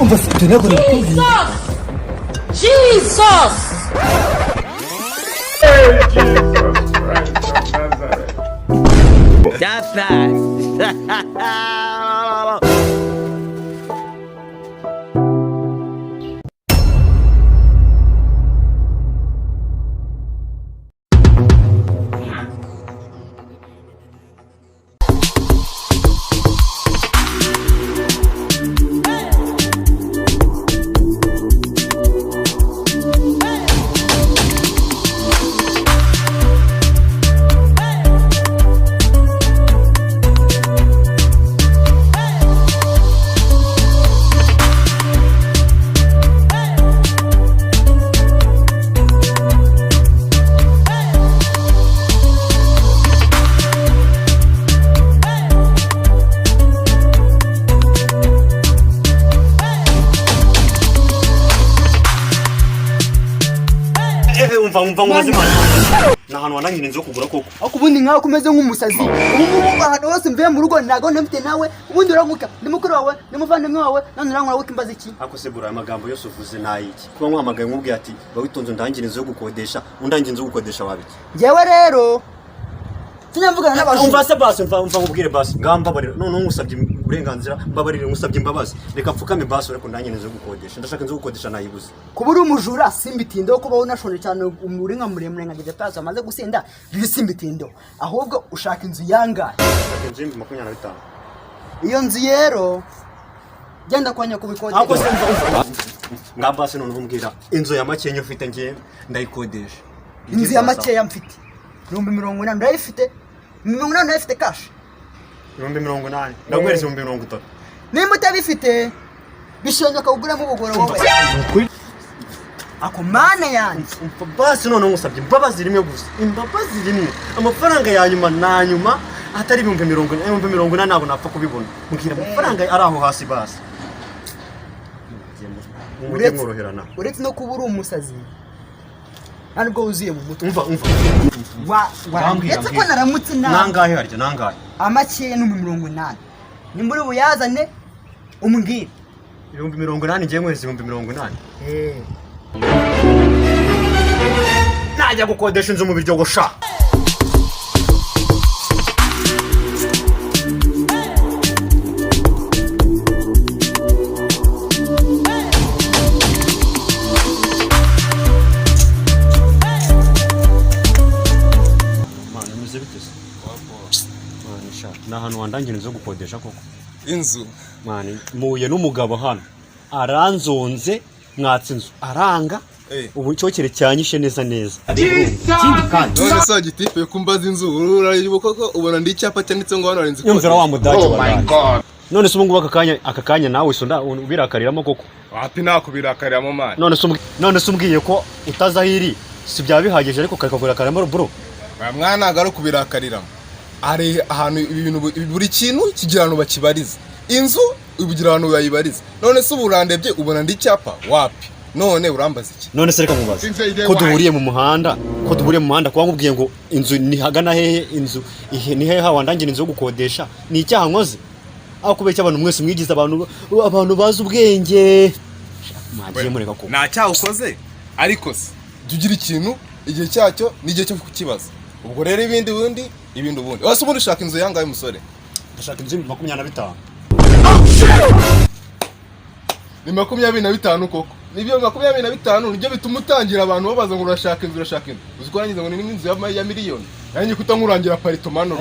umva se tunako Jesus! That's nice. umva ngazima nahantu wananyine inzu kugura koko akubundi nkaho kumeze nk'umusazi ubu ahantu hose mvuye mu rugo nago ntafite nawe ubundi uramuka ni mukuru wawe ni muvandimwe wawe none urankora wuko imbaza iki akosegura amagambo yose uvuze nayiki kuba nkwamagaye nkubwiye ati bawitonze ndangire inzu yo gukodesha undangiye inzu yo gukodesha wabiki jewe rero tunyamvugana n'abashu umva se basi umva nkubwire basi ngambabarira none ngusabye uburenganzira mbabarire ngusabye imbabazi reka pfukame basi ureko ndangire inzu yo gukodesha ndashaka inzu yo gukodesha nayibuze kubura umujura simbitindo kubaho nashonje cyane uri nka muremure nka gide paso amaze gusenda biri simbitindo ahubwo ushaka inzu yangaye inzu y'ibihumbi 25 iyo nzu rero genda kwanya kubikodesha ako se ngambase none umbwira inzu ya makenye ufite ngiye ndayikodesha inzu ya makeya mfite 180 ndayifite 180 ndayifite cash 180 ndagwereza 130 nimba utabifite bishoboka kuguramo ubugoro wowe ako mana yanjye basi none ngusabye imbabazi rimwe gusa imbabazi rimwe amafaranga ya nyuma na nyuma atari 180 ntabwo napfa kubibona mbwira amafaranga ari aho hasi basi uretse no kubura umusazi ntabwo uziye mu mutwe umva ndetse ko naramutse nangahe harya nangahe amakeya no 180 nimbura buyazane umbwire 180 ngiye nkwezi 180 najya gukodesha inzu mu buryo gusha nahantu wandangira inzu gukodesha koko inzu mani muye n'umugabo hano aranzonze mwatse inzu aranga ubu cyokere cyanyishe neza none sa gitipe kumbaza inzu uraribuka ko ubona ndi icyapa cyanditse ngo hano arenze ko yumvira wa mudaje wa none se ubungu akakanya nawe sonda ubirakariramo koko wapi nakubirakariramo mani none se umbwiye ko utazahiri si byabihagije ariko kakagurakariramo bro mwana agaro kubirakariramo ari ahantu ibintu buri kintu kigirano bakibariza inzu ubugira abantu bayibariza none se uburandebye ubona ndi cyapa wapi none urambaza iki none se reka mubaza ko duhuriye mu muhanda kwa nkubwiye ngo inzu ni hagana hehe inzu ni hehe wandangira inzu yo gukodesha ni icyaha nkoze aho kubeshya abantu mwese mwigize abantu bazi ubwenge mwagiye mureka ko nta cyaha ukoze ariko se tugira ikintu igihe cyacyo n'igihe cyo kukibaza ubwo rero ibindi bundi wase ubundi ushaka inzu yangaye umusore ndashaka inzu 25 ni 25 koko nibyo 25 nibyo bituma utangira abantu babaza ngo urashaka inzu uzikorangiza ngo ni inzu ya miliyoni nanjye kutangurangira apartment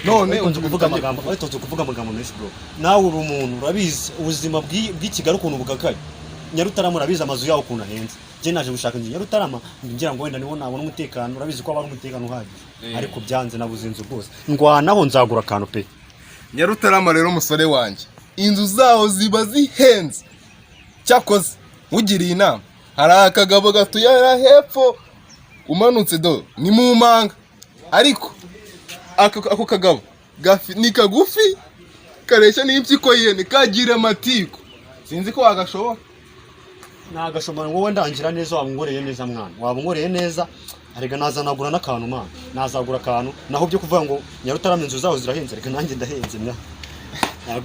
none unzu kuvuga amagambo menshi bro nawe uri umuntu urabizi ubuzima bw'ikigali ukuntu bugakaye nyarutarama urabizi amazu yawo ukuntu ahenze je naje gushaka inzu nyarutarama ngira ngo wenda niho nabona umutekano urabizi ko abari umutekano uhagije ariko byanze nabuze inzu rwose ngwanaho nzagura akantu pe nyarutarama rero umusore wanjye inzu zaho ziba zihenze cyakoze ugiriye inama hari akagabo gatuyara hepfo umanutse do ni mu manga ariko ako kagabo ni kagufi kareshya n'impyiko yene kagira amatiko sinzi ko wagashobora nagashobora ngo ndangira neza wabungoreye neza mwana wabungoreye neza arega nazanagura n'akantu mwana nazagura akantu naho byo kuvuga ngo nyarutarama inzu zaho zirahenze reka nanjye ndahenze mwa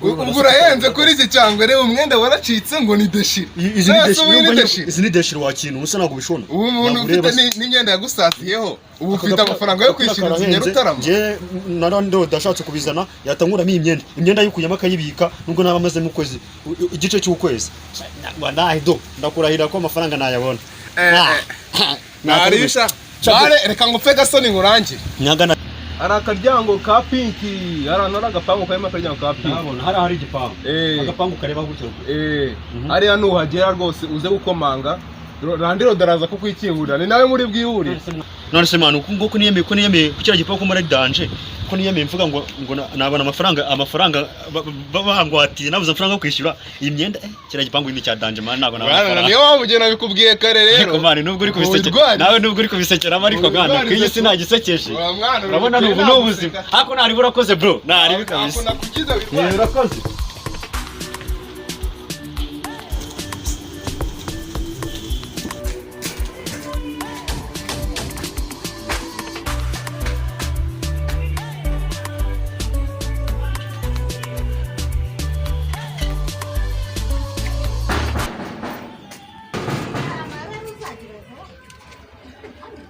ubwo urahenze kuri iki cyangwa reba umwenda waracitse ngo ni deshire. Izi ni deshire wakina ubusa ntabwo bishona. Ubu muntu ufite n'imyenda yagusatiyeho ubu ufite amafaranga yo kwishyura inzu nyarutarama. Je narando dashatse kubizana yatanguramo imyenda yukuyemo akayibika nubwo naba amaze mu kwezi igice cy'ukwezi. Ndahido ndakurahira ko amafaranga nayabona. Narisha reka ngupfe gasoni ngurangire. Nyagana hari akaryango ka pinki hari n'agapangu karimo akaryango ka pinki. Nabona hari igipangu agapangu kareba gutyo. Hariya nuhagera rwose uze gukomanga randiro daraza kukwikingurira ni nawe muri bwihurire. None se manu ko niyemeye kukira gipangu muri danje ko niyemeye mvuga ngo nabana amafaranga bahangwatiye nabuze amafaranga yo kwishyura iyi myenda kira gipangu ni cya danje man ntabwo nabona. Niyo wamugena bikubwiye kare rero. Ko mani nubwo uri kubisekera nawe nubwo uri kubisekera ariko gana kwiyi sina gisekeje. Urabona n'ubu ubuzima hako nari burakoze bro nari bikabise. Hako nakugiza bitwaye. Urakoze.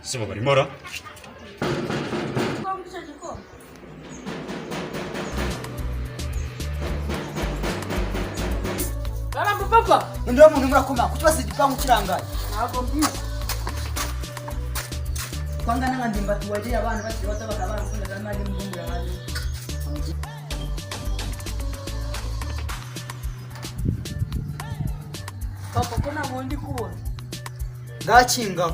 Sema bari mora. Karamba papa. Ndio muntu murakoma kutwase gipangu kirangaye. Ntabwo mbizi. Kwanga nanga ndimba tuwaje abana bati batabaka abana kunda kandi maji mbungu ya hali. Papa kuna mundi kubona. Ngakinga.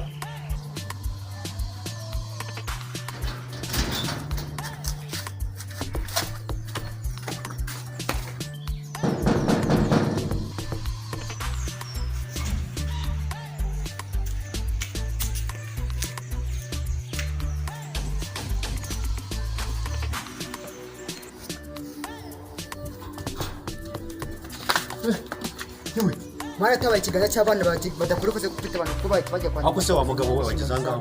Yewe, mara tabaye ikiganza cy'abana badakora kose gufite abantu kuba bajya kwa. Ako se wa mugabo we wagezanga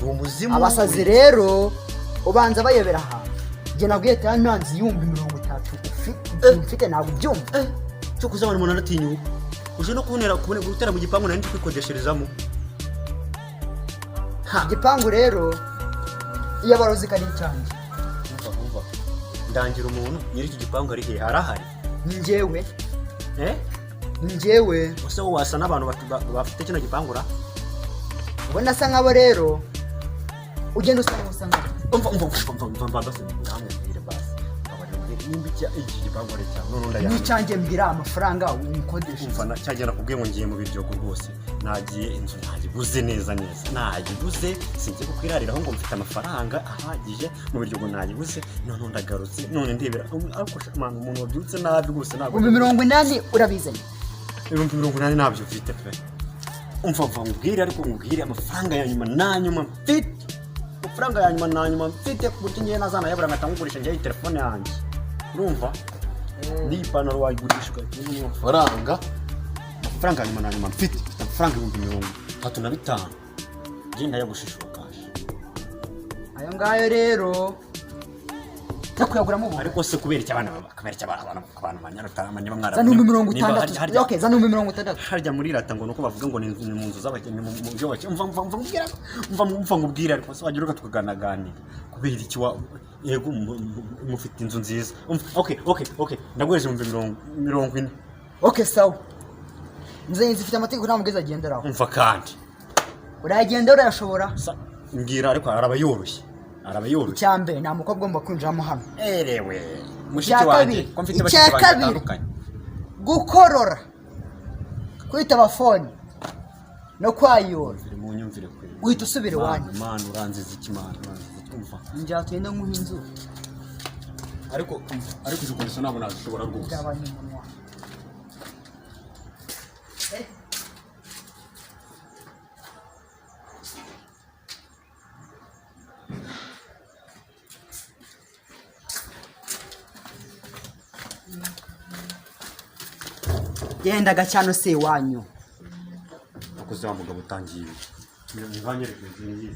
umuzimu. Abasazi rero ubanza bayobera aha. Je nabwiye ta nanzi yumbi 30 ufite ntabwo byumva. Cyo kuzabana umuntu aratinyuka. Uje no kubonera gutera mu gipangu nandi kwikodesherezamo. Igipangu rero iyo abarozi kari cyanje. Umva. Ndangira umuntu nyiri iki gipangu ari he arahari. Njyewe. Njyewe. Ose wo wasa n'abantu bafite kino gipangura. Ubona asa nk'abo rero ugenda usanga. Umva basi ngamubwire basi. Nimbijya iki gipangu ari cyane none ndaya. Nicyange mbwira amafaranga umukodesha. Umva cyagera kubwiye ngo ngiye mu biryogo rwose. Nagiye inzu ntagibuze neza. Nagibuze singiye kukwirariraho ngo mfite amafaranga ahagije mu biryogo nagibuze none ndagarutse none ndebera ariko shama umuntu wabyutse nabi rwose ntabwo. 80 urabizanye. 80 nabyo ufite pe. Umva ngubwire ariko ngubwire amafaranga ya nyuma nanyuma mfite. Amafaranga ya nyuma nanyuma mfite kuburyo ngiye nazana yabura ngatangugurisha ngiye telefone yanjye. Urumva? Ni ipantaro wayigurishwa n'amafaranga. Amafaranga ya nyuma nanyuma mfite amafaranga 35,000. Genda yagushishwa kaje. Ayo ngayo rero nakuyaguramo ubu. Ariko se kubera cyabana abantu banyarutarama niba mwara. Zanu 60. Okay, zanu 60. Harya muri rata ngo nuko bavuga ngo ni mu nzu z'abakene mu byo bake. Umva ngubwira ariko se wagiruka tukaganagani. Kubera iki wa yego mufite inzu nziza. Okay. Ndagweje mu 40. Okay, sawa. Nze zifite amategeko nta mugeza agenderaho. Umva kandi. Uragenda urashobora. Mbwira ariko arabayoroshye. Icyambe nta mukobwa ugomba kwinjiramo hano. Erewe mushiki wanjye ko mfite bashiki batandukanye. Gukorora. Kwitaba phone no kwayora. Mu nyumvire kwe. Uhita usubira wanyu. Man uranziza ikimana. Umva. Njya twenda nk'inzu. Ariko ijukoresha nabo nashobora rwose. Gabanya umunwa. Genda gacano se wanyu. Akoze wa mugabo utangiye. Nivanyereke ngiye.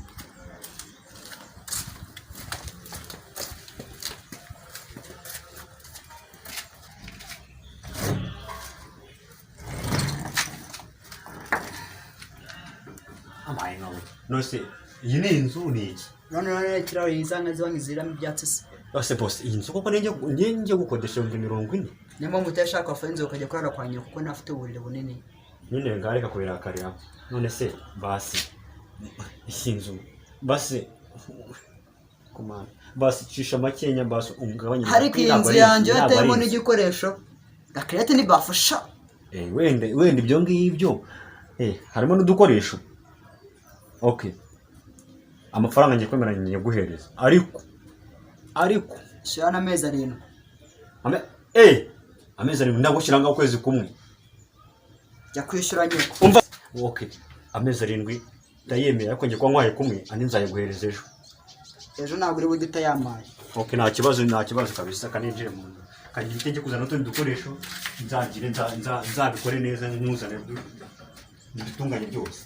yamaye nkawe nose iyi ni inzu ni iki none kirawe izanga zibangiziramo ibyatsi se bose boss iyi nzu koko nenge gukodesha 40 nyuma mutashaka afanze ukajya kurara kwa nyoko kuko ntafite uburire bunini nyine ngareka kubirakarira none se basi iyi nzu basi kumana basi cisha makenya basi umugabanye hari inzu yanjye yatemo n'igikoresho gakirete ni bafasha wende ibyo ngibyo harimo n'udukoresho okay amafaranga ngiye kwemeranya guhereza ariko shana amezi 7 amezi 7 ndagushyira ngaho kwezi kumwe jya kwishyura nyoko umva okay amezi 7 ndayemera ariko ngiye kwa nkwaye kumwe andi nzaye guhereza ejo ntabwo uri bugita yamaye okay nta kibazo kabisa kanejere mu nzu kandi gitenge kuzana n'utundi dukoresho nzabikore neza nkuzane bitunganye byose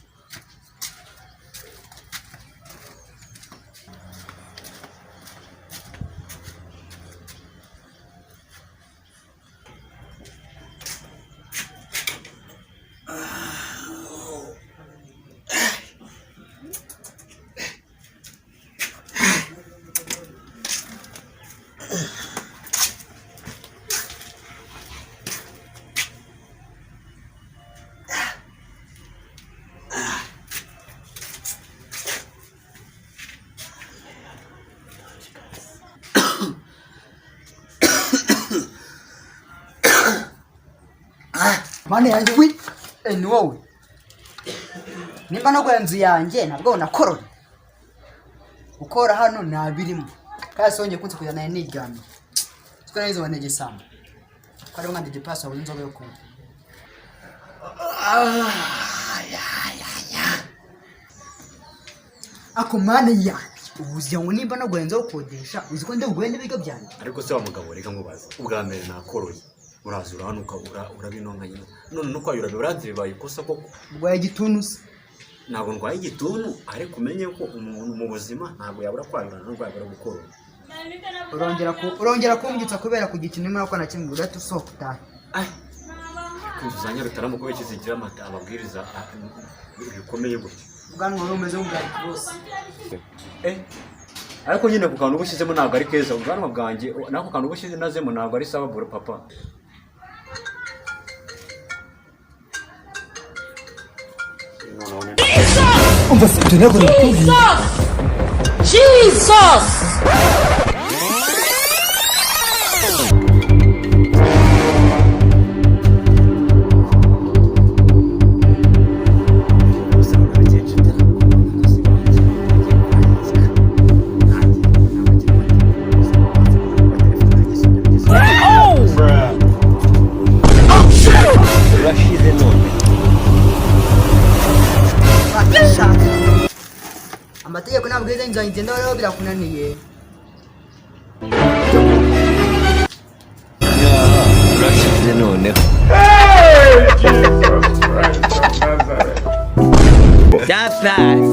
Mane yanjye ni wowe nimba no gwenzu yanjye nabwo nakorora ukora hano nabirimo kandi songe kunze kujya naye nigana twara izo banege sama kwari mwandi dipaso abo nzobe yo ku ako mane yanjye ubuzi yangu nimba no gwenzu ukodesha uziko ndi ugwende biga byanjye ariko se wa mugabo reka nkubaza ubwa mbere nakoroye urazura hano urabinonganya none nuko ayura biranze bibaye ikosa koko ubwaye gitunuse ntabwo ndwaye igituntu ariko umenye ko umuntu mu buzima ntabwo yabura kwandura n'urwaye bwo gukorora urongera kumbwitsa kubera ku gikintu nimara ko nakimwe ugahita usohoka utahe kuzuza nyarutarama kuba kizigira amabwiriza bikomeye gutya ubwanwa rumeze nk'ubwari bwose ariko nyine ku kantu ubushyizemo ntabwo ari keza ubwanwa bwanjye nako kantu ubushize nazemo ntabwo ari sawa bro papa umva se ntego Jesus amategeko n'amabwiriza y'inzu yanjye ndaho birakunaniye urashize noneho That's nice.